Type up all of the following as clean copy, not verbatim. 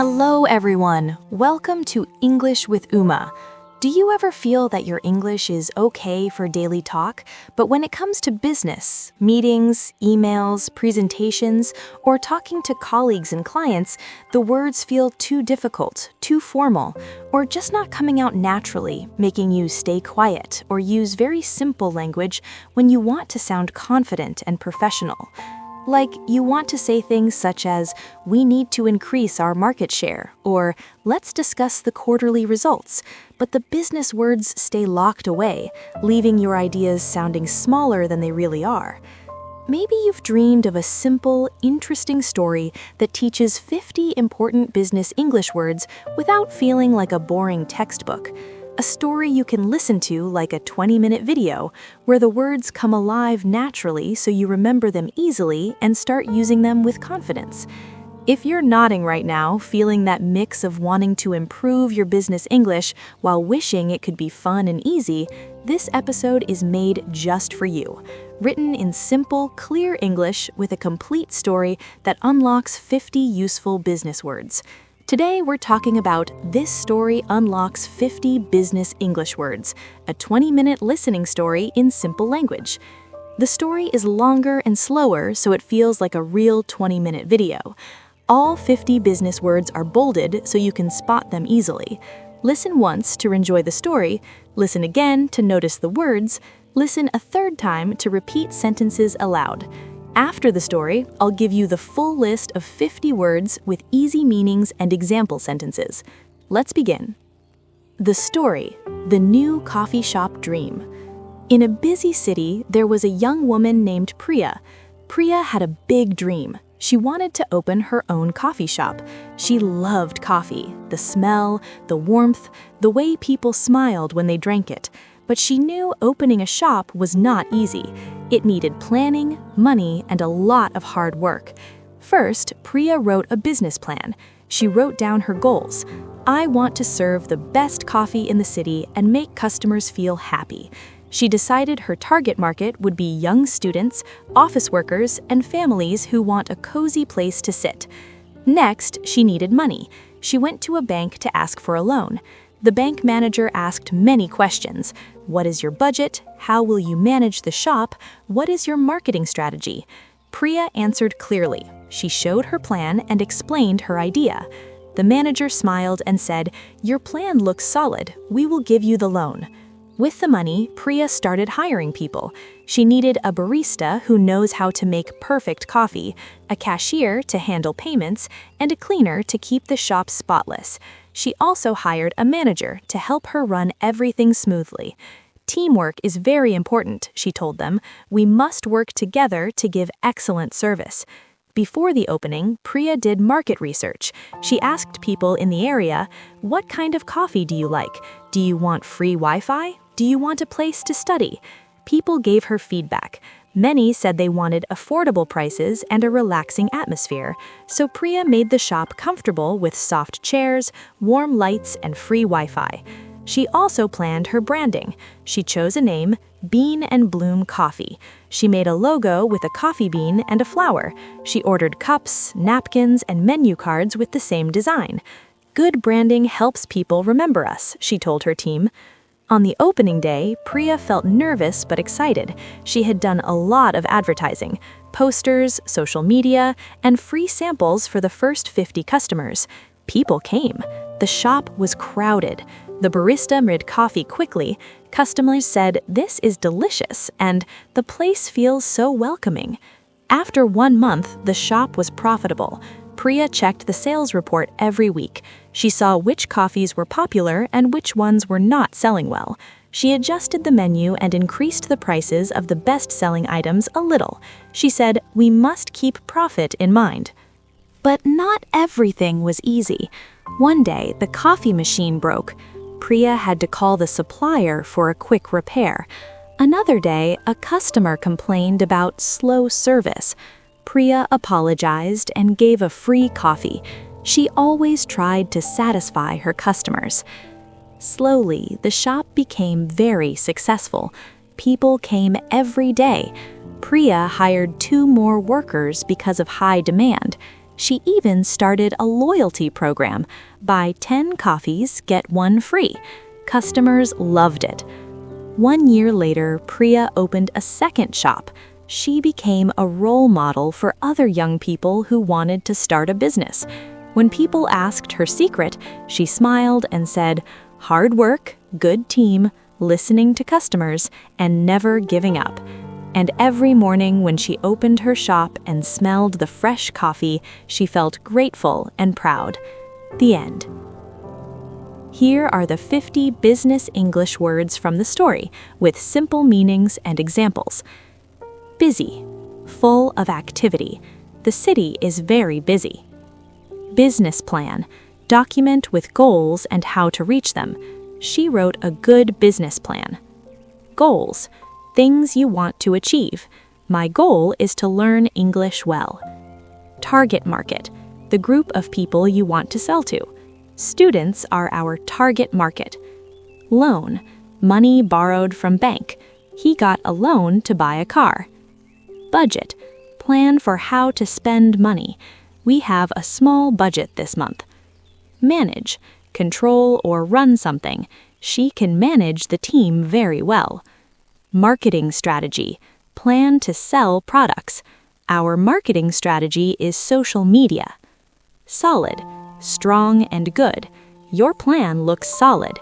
Hello, everyone. Welcome to English with Uma. Do you ever feel that your English is okay for daily talk, but when it comes to business, meetings, emails, presentations, or talking to colleagues and clients, the words feel too difficult, too formal, or just not coming out naturally, making you stay quiet or use very simple language when you want to sound confident and professional? Like, you want to say things such as, we need to increase our market share, or let's discuss the quarterly results, but the business words stay locked away, leaving your ideas sounding smaller than they really are. Maybe you've dreamed of a simple, interesting story that teaches 50 important business English words without feeling like a boring textbook. A story you can listen to like a 20-minute video, where the words come alive naturally so you remember them easily and start using them with confidence. If you're nodding right now, feeling that mix of wanting to improve your business English while wishing it could be fun and easy, this episode is made just for you. Written in simple, clear English with a complete story that unlocks 50 useful business words. Today, we're talking about This Story Unlocks 50 Business English Words, a 20-minute listening story in simple language. The story is longer and slower, so it feels like a real 20-minute video. All 50 business words are bolded so you can spot them easily. Listen once to enjoy the story, listen again to notice the words, listen a third time to repeat sentences aloud. After the story, I'll give you the full list of 50 words with easy meanings and example sentences. Let's begin. The story, The New Coffee Shop Dream. In a busy city, there was a young woman named Priya. Priya had a big dream. She wanted to open her own coffee shop. She loved coffee, the smell, the warmth, the way people smiled when they drank it. But she knew opening a shop was not easy. It needed planning, money, and a lot of hard work. First, Priya wrote a business plan. She wrote down her goals. I want to serve the best coffee in the city and make customers feel happy. She decided her target market would be young students, office workers, and families who want a cozy place to sit. Next, she needed money. She went to a bank to ask for a loan. The bank manager asked many questions. What is your budget? How will you manage the shop? What is your marketing strategy? Priya answered clearly. She showed her plan and explained her idea. The manager smiled and said, "Your plan looks solid. We will give you the loan." With the money, Priya started hiring people. She needed a barista who knows how to make perfect coffee, a cashier to handle payments, and a cleaner to keep the shop spotless. She also hired a manager to help her run everything smoothly. Teamwork is very important, she told them. We must work together to give excellent service. Before the opening, Priya did market research. She asked people in the area, what kind of coffee do you like? Do you want free Wi-Fi? Do you want a place to study? People gave her feedback. Many said they wanted affordable prices and a relaxing atmosphere, so Priya made the shop comfortable with soft chairs, warm lights, and free Wi-Fi. She also planned her branding. She chose a name, Bean and Bloom Coffee. She made a logo with a coffee bean and a flower. She ordered cups, napkins, and menu cards with the same design. Good branding helps people remember us, she told her team. On the opening day, Priya felt nervous but excited. She had done a lot of advertising, posters, social media, and free samples for the first 50 customers. People came. The shop was crowded. The barista made coffee quickly. Customers said, "This is delicious," and "The place feels so welcoming." After 1 month, the shop was profitable. Priya checked the sales report every week. She saw which coffees were popular and which ones were not selling well. She adjusted the menu and increased the prices of the best-selling items a little. She said, "We must keep profit in mind." But not everything was easy. One day, the coffee machine broke. Priya had to call the supplier for a quick repair. Another day, a customer complained about slow service. Priya apologized and gave a free coffee. She always tried to satisfy her customers. Slowly, the shop became very successful. People came every day. Priya hired 2 more workers because of high demand. She even started a loyalty program. Buy 10 coffees, get one free. Customers loved it. 1 year later, Priya opened a second shop. She became a role model for other young people who wanted to start a business. When people asked her secret, she smiled and said, "Hard work, good team, listening to customers, and never giving up." And every morning when she opened her shop and smelled the fresh coffee, she felt grateful and proud. The end. Here are the 50 business English words from the story, with simple meanings and examples. Busy, full of activity. The city is very busy. Business plan, document with goals and how to reach them. She wrote a good business plan. Goals, things you want to achieve. My goal is to learn English well. Target market, the group of people you want to sell to. Students are our target market. Loan, money borrowed from bank. He got a loan to buy a car. Budget, plan for how to spend money. We have a small budget this month. Manage, control or run something. She can manage the team very well. Marketing strategy, plan to sell products. Our marketing strategy is social media. Solid, strong and good. Your plan looks solid.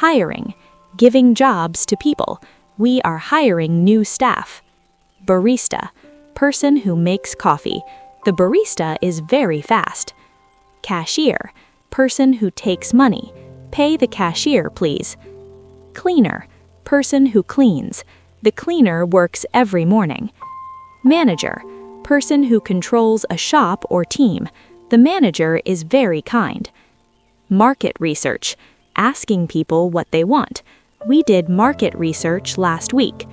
Hiring, giving jobs to people. We are hiring new staff. Barista, person who makes coffee. The barista is very fast. Cashier, person who takes money. Pay the cashier, please. Cleaner, person who cleans. The cleaner works every morning. Manager, person who controls a shop or team. The manager is very kind. Market research, asking people what they want. We did market research last week.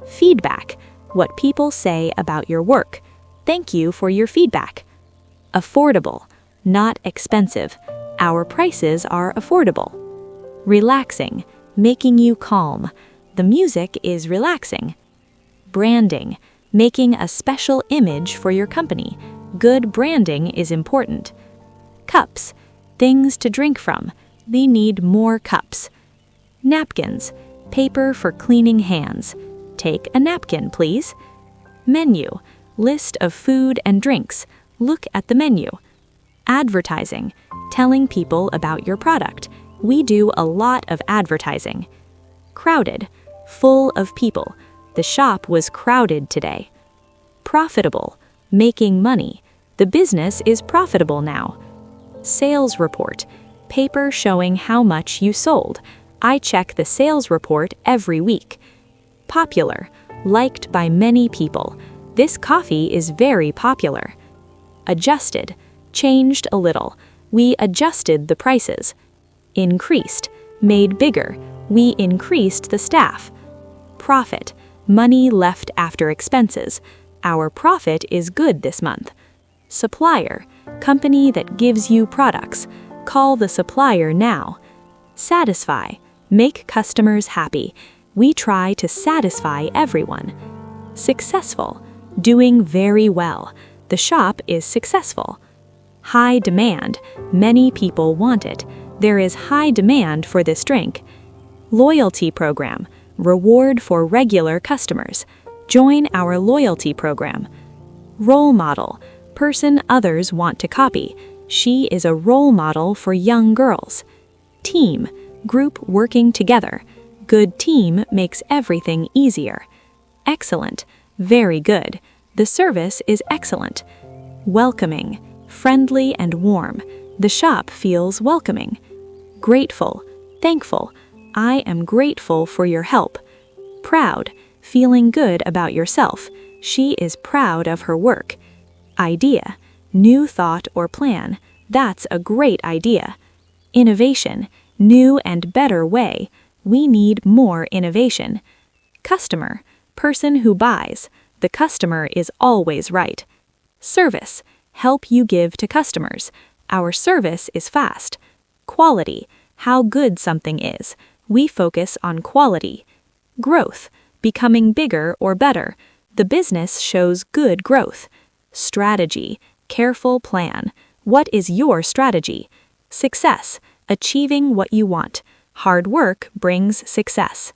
Feedback, what people say about your work. Thank you for your feedback. Affordable, not expensive. Our prices are affordable. Relaxing, making you calm. The music is relaxing. Branding, making a special image for your company. Good branding is important. Cups, things to drink from. They need more cups. Napkins, paper for cleaning hands. Take a napkin, please. Menu, list of food and drinks. Look at the menu. Advertising, telling people about your product. We do a lot of advertising. Crowded, full of people. The shop was crowded today. Profitable, making money. The business is profitable now. Sales report, paper showing how much you sold. I check the sales report every week. Popular, liked by many people. This coffee is very popular. Adjusted, changed a little. We adjusted the prices. Increased, made bigger. We increased the staff. Profit, money left after expenses. Our profit is good this month. Supplier, company that gives you products. Call the supplier now. Satisfy, make customers happy. We try to satisfy everyone. Successful, doing very well. The shop is successful. High demand, many people want it. There is high demand for this drink. Loyalty program, reward for regular customers. Join our loyalty program. Role model, person others want to copy. She is a role model for young girls. Team, group working together. Good team makes everything easier. Excellent, very good. The service is excellent. Welcoming, friendly and warm. The shop feels welcoming. Grateful, thankful. I am grateful for your help. Proud, feeling good about yourself. She is proud of her work. Idea, new thought or plan. That's a great idea. Innovation, new and better way. We need more innovation. Customer, person who buys. The customer is always right. Service, help you give to customers. Our service is fast. Quality, how good something is. We focus on quality. Growth, becoming bigger or better. The business shows good growth. Strategy, careful plan. What is your strategy? Success, achieving what you want. Hard work brings success.